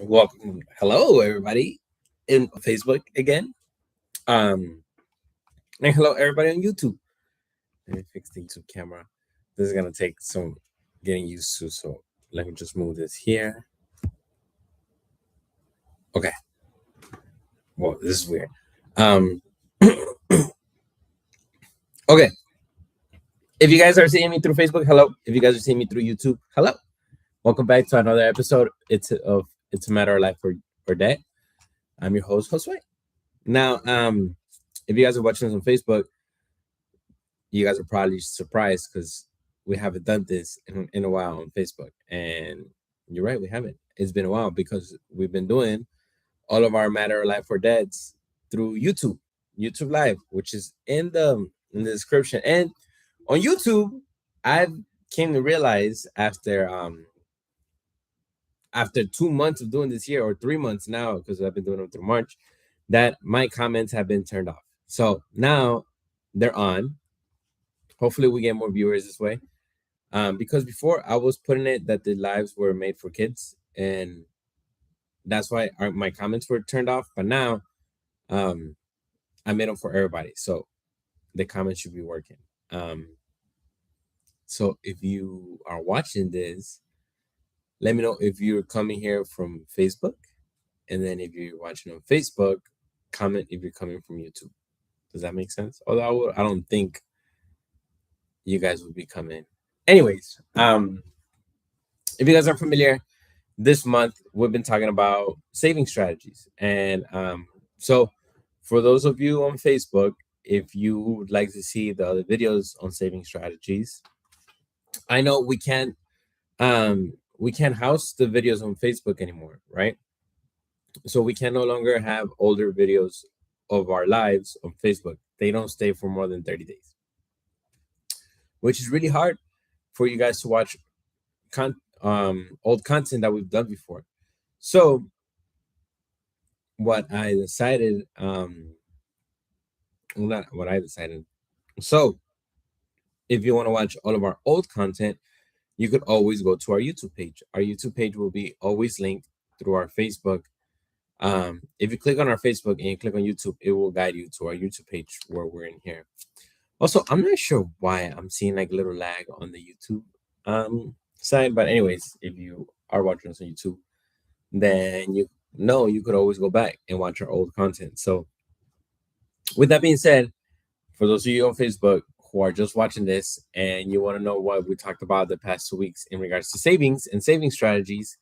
Welcome, hello everybody in Facebook again. Um, and hello everybody on YouTube. Let me fix the YouTube camera. This is gonna take some getting used to, so let me just move this here. Okay. Well, this is weird. Um, okay. If you guys are seeing me through Facebook, hello. If you guys are seeing me through YouTube, hello. Welcome back to another episode. It's a matter of life or death. I'm your host, Josue. Now, if you guys are watching us on Facebook, you guys are probably surprised because we haven't done this in a while on Facebook. And you're right, we haven't. It's been a while because we've been doing all of our Matter of Life or Deads through YouTube Live, which is in the description. And on YouTube, I came to realize after 2 months of doing this year, or 3 months now, because I've been doing them through March, that my comments have been turned off. So now they're on. Hopefully we get more viewers this way. Because before I was putting it that the lives were made for kids, and that's why my comments were turned off. But now I made them for everybody, so the comments should be working. So if you are watching this, let me know if you're coming here from Facebook, and then if you're watching on Facebook, comment if you're coming from YouTube. Does that make sense? Although I don't think you guys would be coming. Anyways, if you guys are familiar, this month we've been talking about saving strategies. And so for those of you on Facebook, if you would like to see the other videos on saving strategies, I know we can't house the videos on Facebook anymore, right? So we can no longer have older videos of our lives on Facebook. They don't stay for more than 30 days, which is really hard for you guys to watch old content that we've done before. So what I decided, not what I decided. So if you want to watch all of our old content, you could always go to our YouTube page. Our YouTube page will be always linked through our Facebook. If you click on our Facebook and you click on YouTube, it will guide you to our YouTube page where we're in here. Also, I'm not sure why I'm seeing like a little lag on the YouTube side, but anyways, if you are watching us on YouTube, then you could always go back and watch our old content. So with that being said, for those of you on Facebook who are just watching this and you want to know what we talked about the past 2 weeks in regards to savings and saving strategies,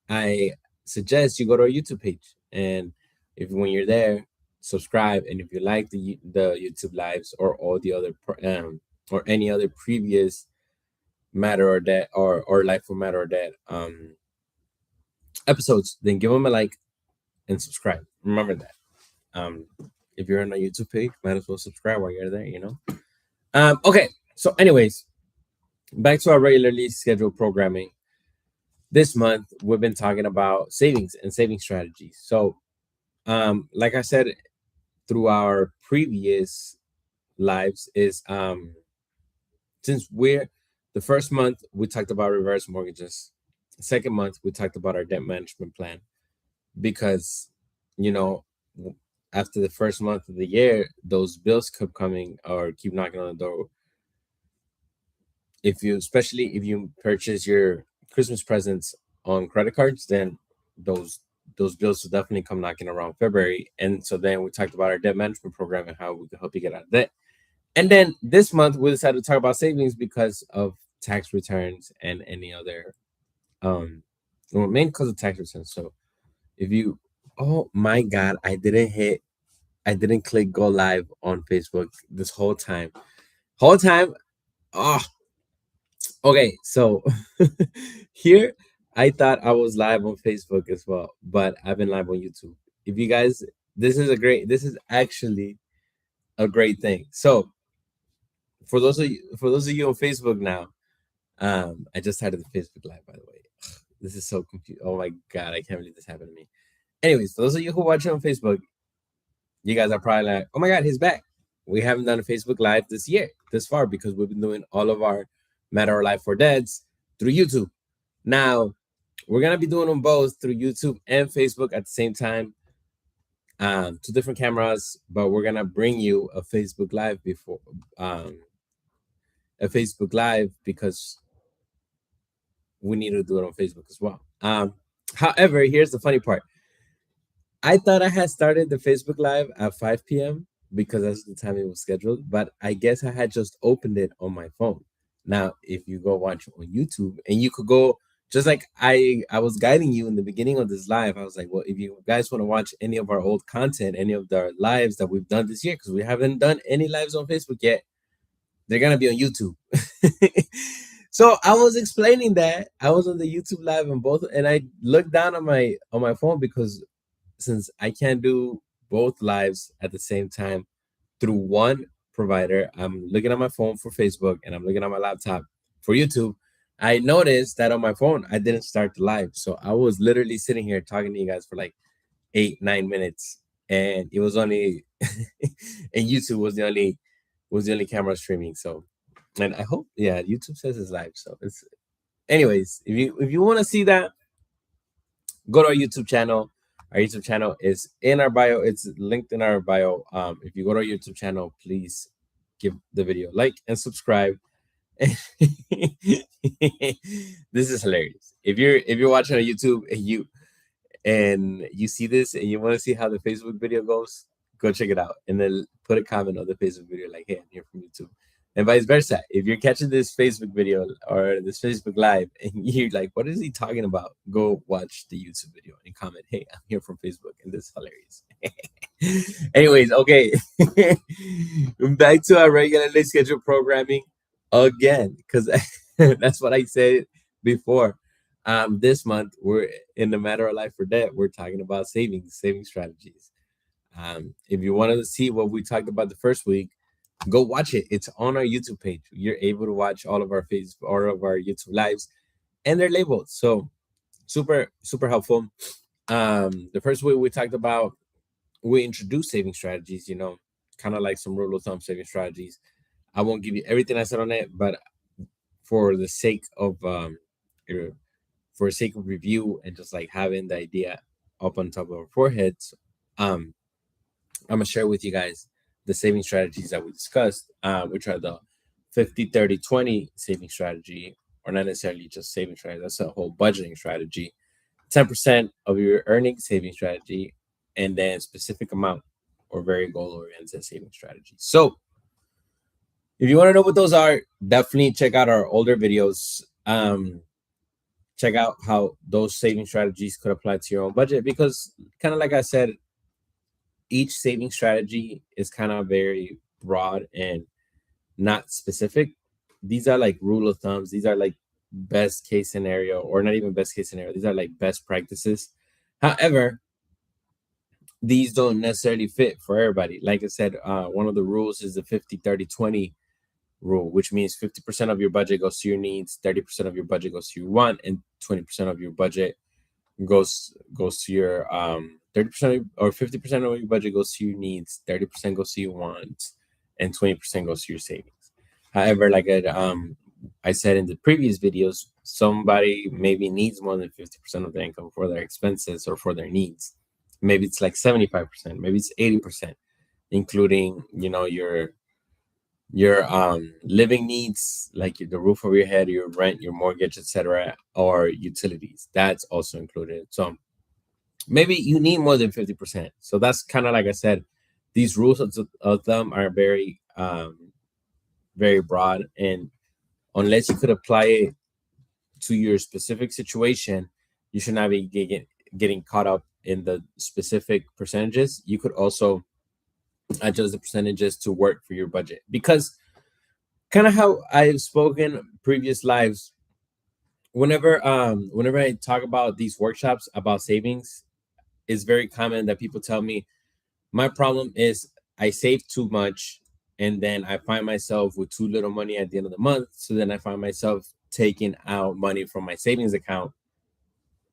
I suggest you go to our YouTube page, and if when you're there, subscribe. And if you like the YouTube lives or all the other or any other previous Matter or Dead or Life for Matter or Dead episodes, then give them a like and subscribe. Remember that. If you're on a YouTube page, might as well subscribe while you're there, Okay, so anyways, back to our regularly scheduled programming. This month we've been talking about savings and saving strategies. So like I said through our previous lives, is since we're the first month we talked about reverse mortgages, the second month we talked about our debt management plan, because after the first month of the year, those bills keep coming or keep knocking on the door. Especially if you purchase your Christmas presents on credit cards, then those bills will definitely come knocking around February. And so then we talked about our debt management program and how we can help you get out of debt. And then this month we decided to talk about savings because of tax returns and any other main because of tax returns. So oh my god, I didn't click go live on Facebook this whole time. Oh, okay, so here I thought I was live on Facebook as well, but I've been live on YouTube. If you guys, this is actually a great thing. So for those of you on Facebook now, I just started the Facebook live, by the way. This is so confused. Oh my god, I can't believe this happened to me. Anyways, those of you who watch it on Facebook, you guys are probably like, oh my god, he's back. We haven't done a Facebook live this year, this far, because we've been doing all of our Matter or Life for Deads through YouTube. Now, We're gonna be doing them both through YouTube and Facebook at the same time. Two different cameras, but we're gonna bring you um, a Facebook Live because we need to do it on Facebook as well. However, here's the funny part. I thought I had started the Facebook Live at 5 p.m. because that's the time it was scheduled, but I guess I had just opened it on my phone. Now, if you go watch on YouTube, and you could go just like I was guiding you in the beginning of this live, I was like, well, if you guys want to watch any of our old content, any of the lives that we've done this year, because we haven't done any lives on Facebook yet, they're gonna be on YouTube. So I was explaining that I was on the YouTube live on both, and I looked down on my phone because since I can't do both lives at the same time through one provider, I'm looking at my phone for Facebook and I'm looking at my laptop for YouTube. I noticed that on my phone I didn't start the live, so I was literally sitting here talking to you guys for like 8-9 minutes, and it was only and YouTube was the only camera streaming. So, and I hope, yeah, YouTube says it's live. So it's, anyways, if you want to see that, go to our YouTube channel. Our YouTube channel is in our bio. It's linked in our bio. If you go to our YouTube channel, please give the video a like and subscribe. This is hilarious. If you're watching on YouTube and you see this and you want to see how the Facebook video goes, go check it out and then put a comment on the Facebook video like, hey, I'm here from YouTube. And vice versa. If you're catching this Facebook video or this Facebook Live and you're like, what is he talking about? Go watch the YouTube video and comment, hey, I'm here from Facebook and this is hilarious. Anyways, okay. Back to our regularly scheduled programming again, because that's what I said before. This month we're in the matter of life or death. We're talking about saving strategies. If you wanted to see what we talked about the first week, go watch it. It's on our YouTube page. You're able to watch all of our YouTube lives, and they're labeled. So super helpful. The first week we talked about, we introduced saving strategies. Kind of like some rule of thumb saving strategies. I won't give you everything I said on it, but for the sake of review and just like having the idea up on top of our foreheads, I'm gonna share with you guys the saving strategies that we discussed, which are the 50-30-20 saving strategy, or not necessarily just saving strategy. That's a whole budgeting strategy. 10% of your earnings saving strategy, and then specific amount or very goal-oriented saving strategy. So if you want to know what those are, definitely check out our older videos. Check out how those saving strategies could apply to your own budget, because kind of like I said, each saving strategy is kind of very broad and not specific. These are like rule of thumbs. These are like best case scenario, or not even best case scenario. These are like best practices. However, these don't necessarily fit for everybody. Like I said, one of the rules is the 50-30-20 rule, which means 50% of your budget goes to your needs, 30% of your budget goes to your want, and 20% of your budget goes to your 30% or 50% of your budget goes to your needs, 30% goes to your wants, and 20% goes to your savings. However, like I said in the previous videos, somebody maybe needs more than 50% of their income for their expenses or for their needs. Maybe it's like 75%, maybe it's 80%, including your living needs, like the roof over your head, your rent, your mortgage, etc., or utilities. That's also included. So maybe you need more than 50%. So that's kind of like I said, these rules of them are very very broad, and unless you could apply it to your specific situation, you should not be getting caught up in the specific percentages. You could also adjust the percentages to work for your budget, because kind of how I've spoken previous lives, whenever I talk about these workshops about savings, it's very common that people tell me, my problem is I save too much and then I find myself with too little money at the end of the month. So then I find myself taking out money from my savings account,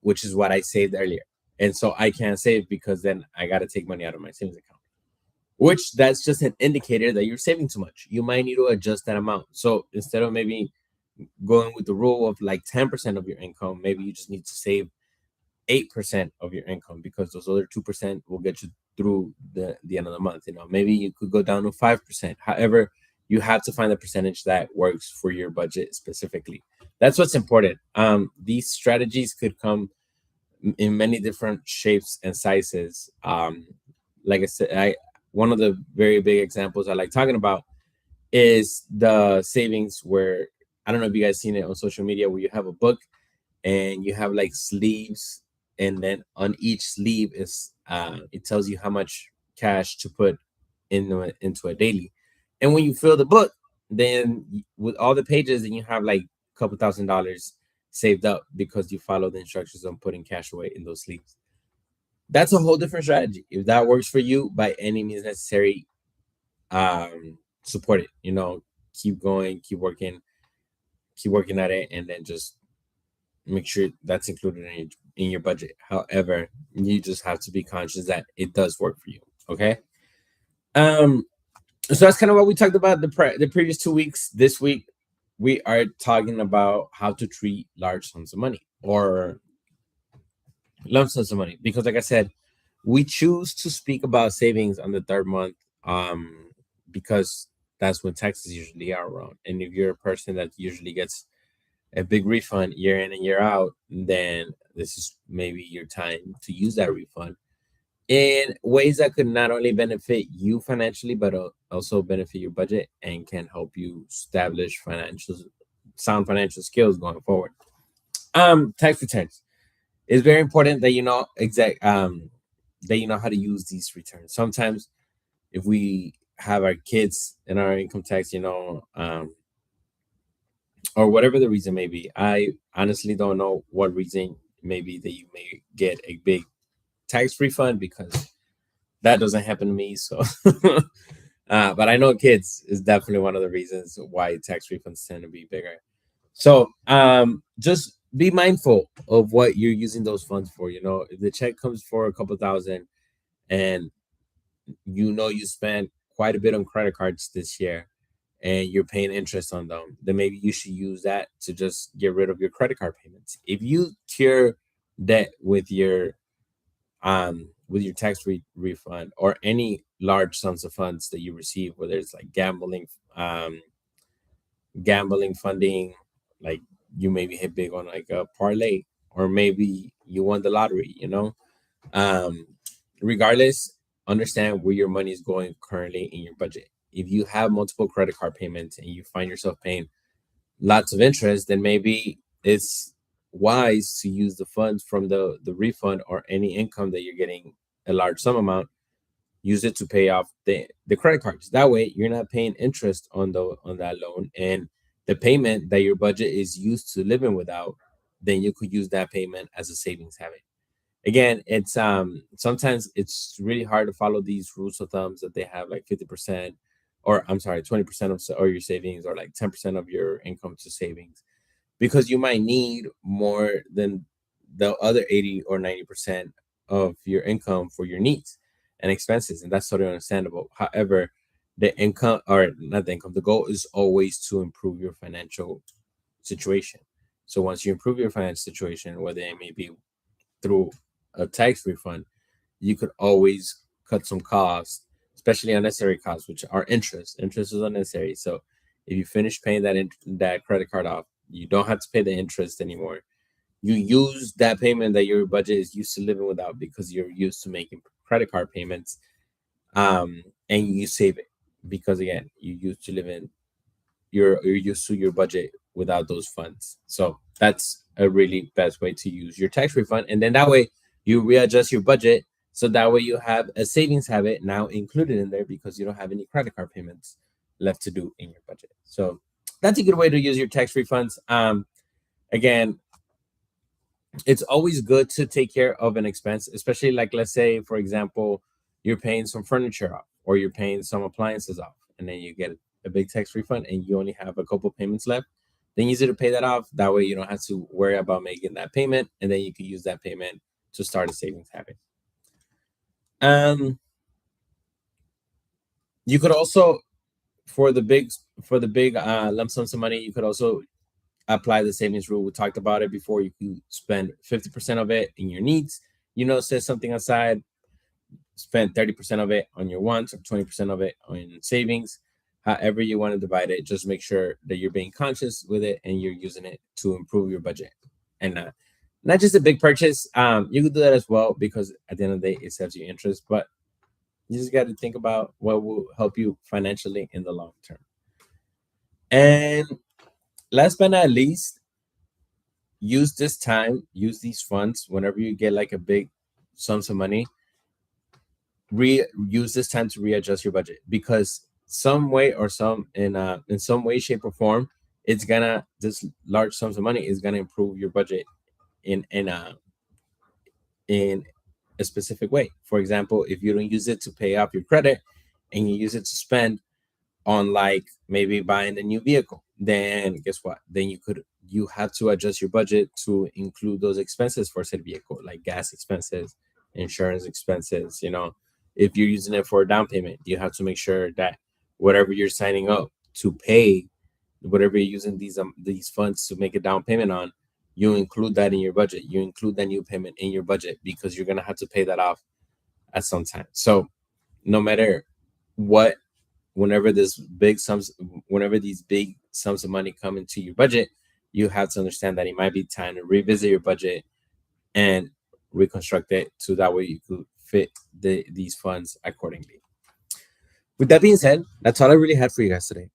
which is what I saved earlier. And so I can't save because then I got to take money out of my savings account, which that's just an indicator that you're saving too much. You might need to adjust that amount. So instead of maybe going with the rule of like 10% of your income, maybe you just need to save 8% of your income, because those other 2% will get you through the end of the month. Maybe you could go down to 5%. However, you have to find a percentage that works for your budget specifically. That's what's important. These strategies could come in many different shapes and sizes. Like I said, one of the very big examples I like talking about is the savings, where I don't know if you guys seen it on social media, where you have a book and you have like sleeves, and then on each sleeve is it tells you how much cash to put into a daily. And when you fill the book, then with all the pages, then you have like a couple $1,000s saved up because you follow the instructions on putting cash away in those sleeves. That's a whole different strategy. If that works for you, by any means necessary, support it. Keep going, keep working at it, and then just make sure that's included in your budget. However, you just have to be conscious that it does work for you. Okay. Um. So that's kind of what we talked about the previous 2 weeks. This week, we are talking about how to treat large sums of money, or lump sums of money, because, like I said, we choose to speak about savings on the third month, because that's when taxes usually are around. And if you're a person that usually gets a big refund year in and year out, then this is maybe your time to use that refund in ways that could not only benefit you financially, but also benefit your budget and can help you establish sound financial skills going forward. Tax returns. It's very important that that you know how to use these returns. Sometimes, if we have our kids in our income tax, or whatever the reason may be, I honestly don't know what reason maybe that you may get a big tax refund, because that doesn't happen to me. So, but I know kids is definitely one of the reasons why tax refunds tend to be bigger. So, just be mindful of what you're using those funds for. If the check comes for a couple thousand, and you spent quite a bit on credit cards this year, and you're paying interest on them, then maybe you should use that to just get rid of your credit card payments. If you cure debt with your refund, or any large sums of funds that you receive, whether it's like gambling funding, like you maybe hit big on like a parlay, or maybe you won the lottery, um regardless, understand where your money is going currently in your budget. If you have multiple credit card payments and you find yourself paying lots of interest, then maybe it's wise to use the funds from the refund, or any income that you're getting, a large sum amount, use it to pay off the credit cards. That way you're not paying interest on that loan, and the payment that your budget is used to living without, then you could use that payment as a savings habit. Again, it's sometimes it's really hard to follow these rules of thumbs that they have, like 50%, or I'm sorry, 20% of or your savings, or like 10% of your income to savings, because you might need more than the other 80 or 90% of your income for your needs and expenses, and that's totally understandable. However, the income, or not the income, the goal is always to improve your financial situation. So once you improve your financial situation, whether it may be through a tax refund, you could always cut some costs, especially unnecessary costs, which are interest. Interest is unnecessary. So if you finish paying that credit card off, you don't have to pay the interest anymore. You use that payment that your budget is used to living without, because you're used to making credit card payments, and you save it, because again, you used to live in you're used to your budget without those funds. So that's a really best way to use your tax refund, and then that way you readjust your budget, so that way you have a savings habit now included in there, because you don't have any credit card payments left to do in your budget. So that's a good way to use your tax refunds. Again, it's always good to take care of an expense, especially, like, let's say, for example, you're paying some furniture off, or you're paying some appliances off, and then you get a big tax refund, and you only have a couple payments left. Then easy to pay that off. That way you don't have to worry about making that payment, and then you can use that payment to start a savings habit. Um, you could also, for the big lump sums of money, you could also apply the savings rule. We talked about it before. You can spend 50% of it in your needs. Set something aside. Spend 30% of it on your wants or 20% of it on savings. However you want to divide it, just make sure that you're being conscious with it and you're using it to improve your budget. And not just a big purchase. You could do that as well because at the end of the day, it saves you interest. But you just got to think about what will help you financially in the long term. And last but not least, use these funds whenever you get like a big sums of money. Use this time to readjust your budget because some way or some in some way, shape, or form, it's gonna this large sums of money is gonna improve your budget in in a in a specific way. For example, if you don't use it to pay off your credit and you use it to spend on like maybe buying a new vehicle, then guess what? Then you have to adjust your budget to include those expenses for said vehicle, like gas expenses, insurance expenses. If you're using it for a down payment, you have to make sure that whatever you're signing up to pay, whatever you're using these funds to make a down payment on, you include that in your budget. You include that new payment in your budget because you're gonna have to pay that off at some time. So no matter what, whenever these big sums of money come into your budget, you have to understand that it might be time to revisit your budget and reconstruct it so that way you could fit these funds accordingly. With that being said, that's all I really had for you guys today.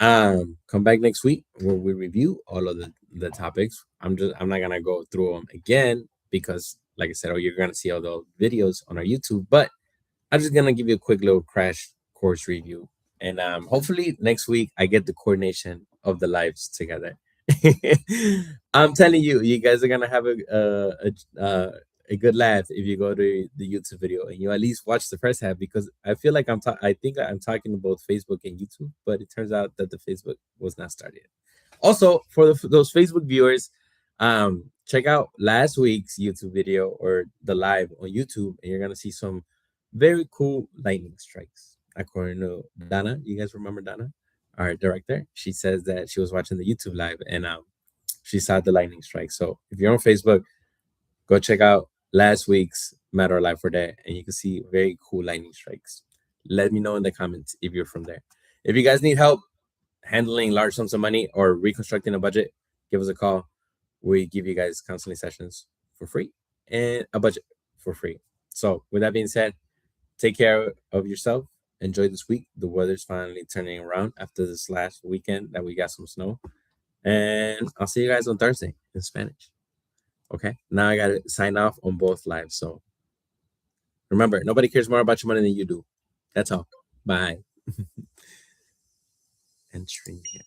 Come back next week where we review all of the topics. I'm not gonna go through them again because, like I said, you're gonna see all the videos on our YouTube, but I'm just gonna give you a quick little crash course review, and hopefully next week I get the coordination of the lives together. I'm telling you, you guys are gonna have a good laugh if you go to the YouTube video and you at least watch the first half because I feel like I think I'm talking to both Facebook and YouTube, but it turns out that the Facebook was not started. Also, for those Facebook viewers, check out last week's YouTube video or the live on YouTube, and you're gonna see some very cool lightning strikes. According to Dana, you guys remember Dana, our director? She says that she was watching the YouTube live and she saw the lightning strike. So if you're on Facebook, go check out last week's Matter of Life for that, and you can see very cool lightning strikes. Let me know in the comments if you're from there. If you guys need help handling large sums of money or reconstructing a budget, give us a call. We give you guys counseling sessions for free and a budget for free. So with that being said, take care of yourself. Enjoy this week. The weather's finally turning around after this last weekend that we got some snow. And I'll see you guys on Thursday in Spanish. Okay. Now I gotta sign off on both lives. So remember, nobody cares more about your money than you do. That's all. Bye. Entering here.